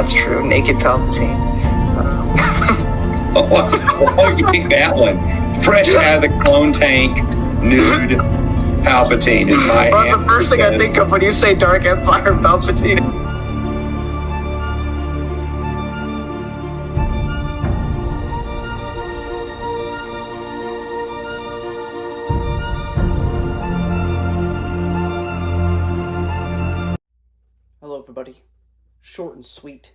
That's true. Naked Palpatine. Oh, you pick that one. Fresh out of the clone tank, nude Palpatine is my Well, that's the first thing I think of when you say Dark Empire Palpatine. Hello everybody. Short and sweet.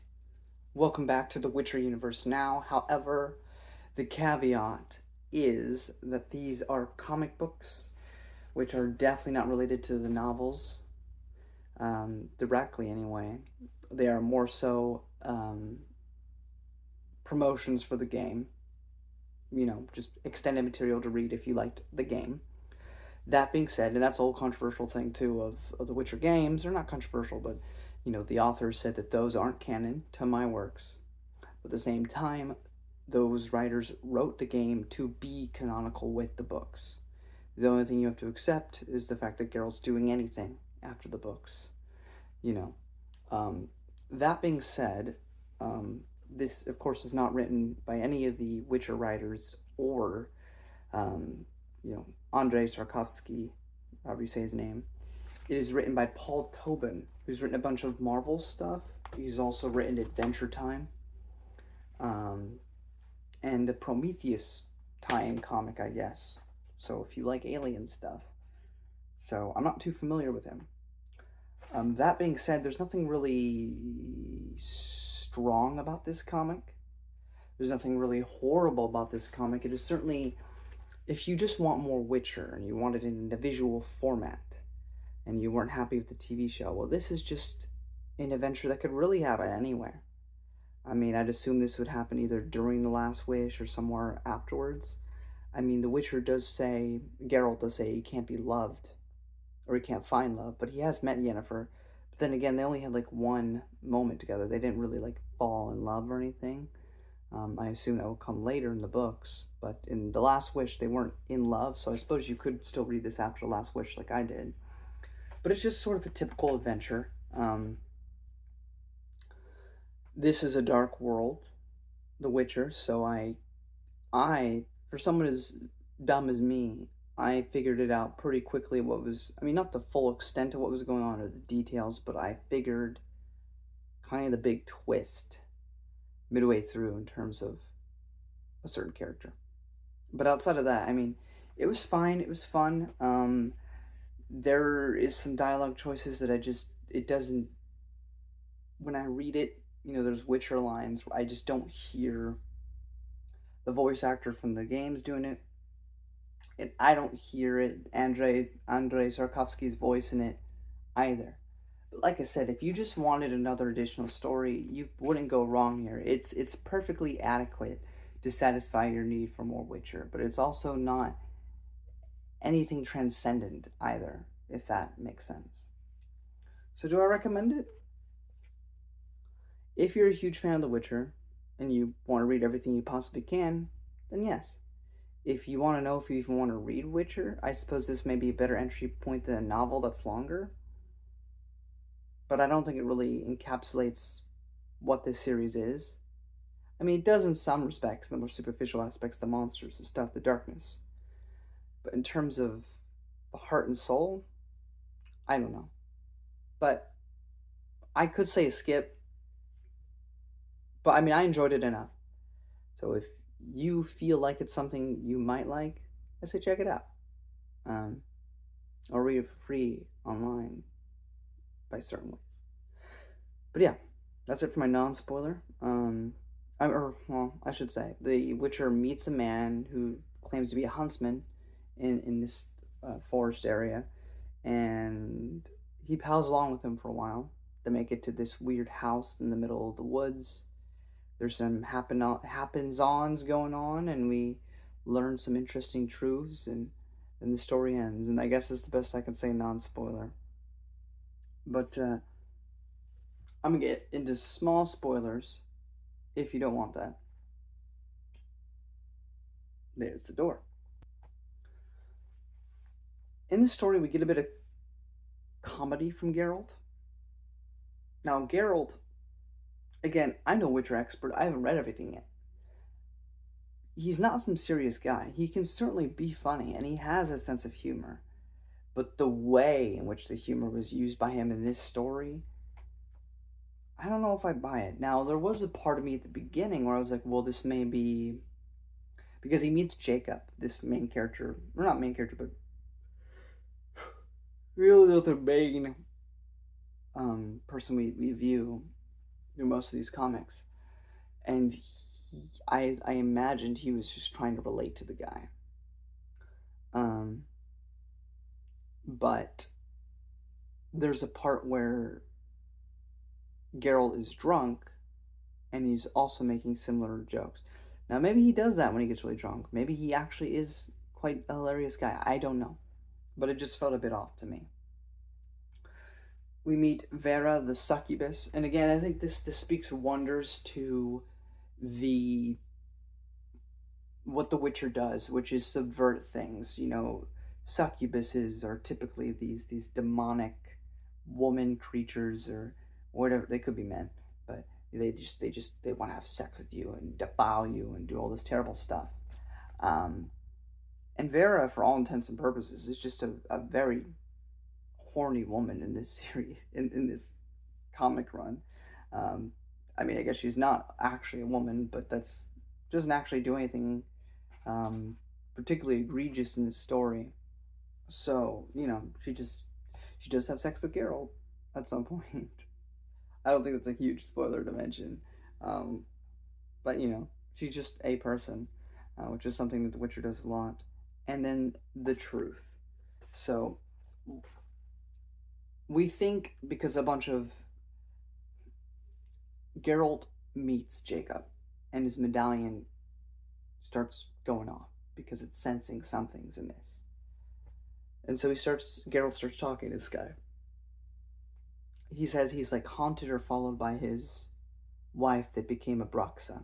Welcome back to the Witcher universe now. However, the caveat is that these are comic books, which are definitely not related to the novels, directly anyway. They are more so promotions for the game. You know, just extended material to read if you liked the game. That being said, and that's a whole controversial thing too of the Witcher games. They're not controversial, but you know, the authors said that those aren't canon to my works. But at the same time, those writers wrote the game to be canonical with the books. The only thing you have to accept is the fact that Geralt's doing anything after the books. You know. That being said, this, of course, is not written by any of the Witcher writers or, you know, Andrei Tarkovsky, however you say his name. It is written by Paul Tobin, who's written a bunch of Marvel stuff. He's also written Adventure Time, and a Prometheus tie-in comic, I guess. So if you like alien stuff. So I'm not too familiar with him. That being said, there's nothing really strong about this comic. There's nothing really horrible about this comic. It is certainly, if you just want more Witcher and you want it in a visual format and you weren't happy with the TV show, well, this is just an adventure that could really happen anywhere. I mean, I'd assume this would happen either during The Last Wish or somewhere afterwards. I mean, The Witcher does say, Geralt does say he can't be loved, or he can't find love, but he has met Yennefer. But then again, they only had like one moment together. They didn't really like fall in love or anything. I assume that will come later in the books, but in The Last Wish, they weren't in love, so I suppose you could still read this after The Last Wish like I did. But it's just sort of a typical adventure. This is a dark world, The Witcher, so I, for someone as dumb as me, I figured it out pretty quickly what was, I mean, not the full extent of what was going on or the details, but I figured kind of the big twist midway through in terms of a certain character. But outside of that, I mean, it was fine. It was fun. There is some dialogue choices that it doesn't, when I read it, you know, there's Witcher lines where I just don't hear the voice actor from the games doing it. And I don't hear it, Andrei Tarkovsky's voice in it either. But like I said, if you just wanted another additional story, you wouldn't go wrong here. It's perfectly adequate to satisfy your need for more Witcher, but it's also not anything transcendent either, if that makes sense. So do I recommend it? If you're a huge fan of The Witcher and you want to read everything you possibly can, then yes. If you want to know if you even want to read Witcher, I suppose this may be a better entry point than a novel that's longer. But I don't think it really encapsulates what this series is. I mean, it does in some respects, the more superficial aspects, the monsters, the stuff, the darkness. But in terms of the heart and soul, I don't know. But I could say a skip. But I mean, I enjoyed it enough. So if you feel like it's something you might like, I say check it out. Or read it for free online by certain ways. But yeah, that's it for my non-spoiler. I should say, the Witcher meets a man who claims to be a huntsman in this forest area, and he pals along with him for a while. They make it to this weird house in the middle of the woods. There's some happens-ons going on, and we learn some interesting truths, and then the story ends. And I guess that's the best I can say non-spoiler. But I'm going to get into small spoilers if you don't want that. There's the door. In the story, we get a bit of comedy from Geralt. Now, Geralt Again, I'm no Witcher expert. I haven't read everything yet. He's not some serious guy. He can certainly be funny, and he has a sense of humor. But the way in which the humor was used by him in this story, I don't know if I buy it. Now, there was a part of me at the beginning where I was like, well, this may be because he meets Jacob, this main character, or not main character, but really the main person we view through most of these comics. And I imagined he was just trying to relate to the guy. Um, but there's a part where Geralt is drunk and he's also making similar jokes. Now, maybe he does that when he gets really drunk. Maybe he actually is quite a hilarious guy. I don't know. But it just felt a bit off to me. We meet Vera, the succubus. And again, I think this speaks wonders to the what The Witcher does, which is subvert things. You know, succubuses are typically these demonic woman creatures or whatever. They could be men, but they want to have sex with you and defile you and do all this terrible stuff. Um, and Vera, for all intents and purposes, is just a very horny woman in this series in this comic run. Um, I mean, I guess she's not actually a woman, but that's doesn't actually do anything um, particularly egregious in the story. So she does have sex with Geralt at some point. I don't think that's a huge spoiler to mention, um, but she's just a person, which is something that The Witcher does a lot. And then the truth. So we think because a bunch of Geralt meets Jacob, and his medallion starts going off because it's sensing something's amiss. And so Geralt starts talking to this guy. He says he's like haunted or followed by his wife that became a Bruxa.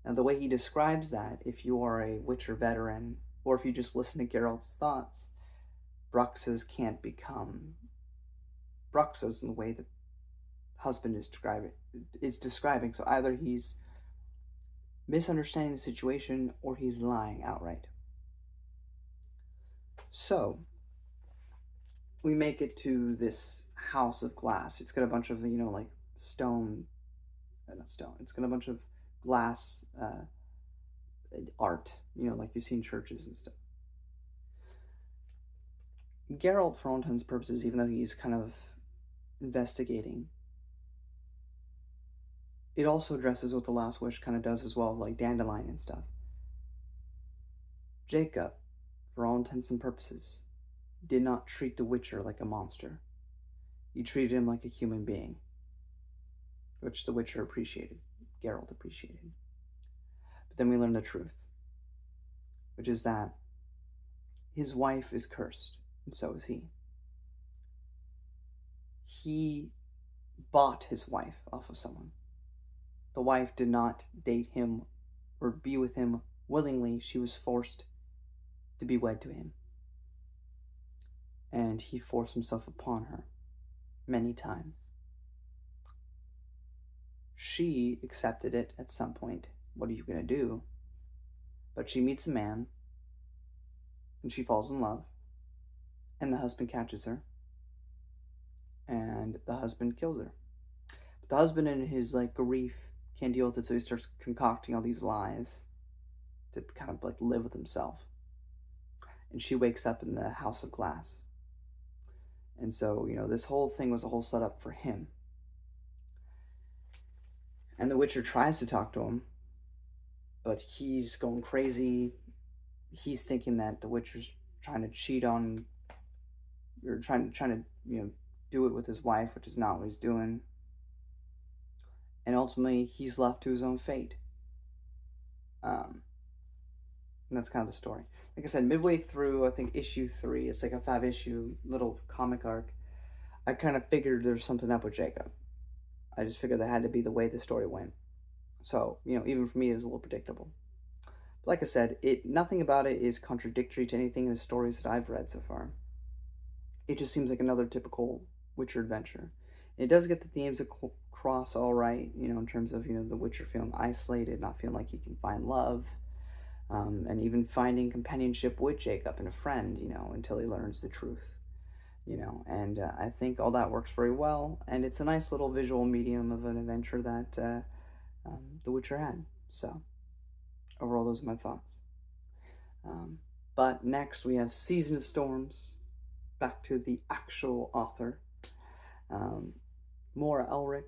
Now, the way he describes that, if you are a Witcher veteran, or if you just listen to Geralt's thoughts, Bruxas can't become Bruxas in the way that husband is describing. So either he's misunderstanding the situation or he's lying outright. So we make it to this house of glass. It's got a bunch of like stone, not stone. It's got a bunch of glass art, like you see in churches and stuff. Geralt, for all intents and purposes, even though he's kind of investigating, it also addresses what the Last Wish kind of does as well, like dandelion and stuff. Jacob, for all intents and purposes, did not treat the Witcher like a monster. He treated him like a human being, which the Witcher appreciated, Geralt appreciated. But then we learn the truth, which is that his wife is cursed, and so is he. He bought his wife off of someone. The wife did not date him or be with him willingly. She was forced to be wed to him. And he forced himself upon her many times. She accepted it at some point. What are you going to do? But she meets a man and she falls in love. And the husband catches her. And the husband kills her. But the husband, in his like grief, can't deal with it, so he starts concocting all these lies to kind of like live with himself. And she wakes up in the house of glass. And so, this whole thing was a whole setup for him. And the Witcher tries to talk to him, but he's going crazy. He's thinking that the Witcher's trying to cheat on, or trying to do it with his wife, which is not what he's doing. And ultimately, he's left to his own fate. And that's kind of the story. Like I said, midway through, I think issue 3, it's like a 5-issue little comic arc. I kind of figured there's something up with Jacob. I just figured that had to be the way the story went. So, even for me, it was a little predictable. But like I said, nothing about it is contradictory to anything in the stories that I've read so far. It just seems like another typical Witcher adventure. It does get the themes across all right, in terms of, the Witcher feeling isolated, not feeling like you can find love, and even finding companionship with Jacob and a friend, until he learns the truth, and I think all that works very well, and it's a nice little visual medium of an adventure that The Witcher had. So, overall, those are my thoughts. Um, but next, we have Season of Storms, back to the actual author, um, Maura Elric,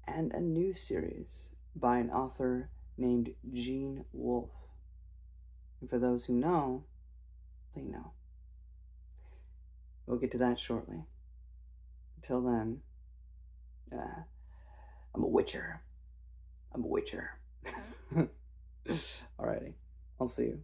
and a new series by an author named Gene Wolfe. And for those who know, they know. We'll get to that shortly. Until then, uh, I'm a Witcher. I'm a Witcher. Alrighty. I'll see you.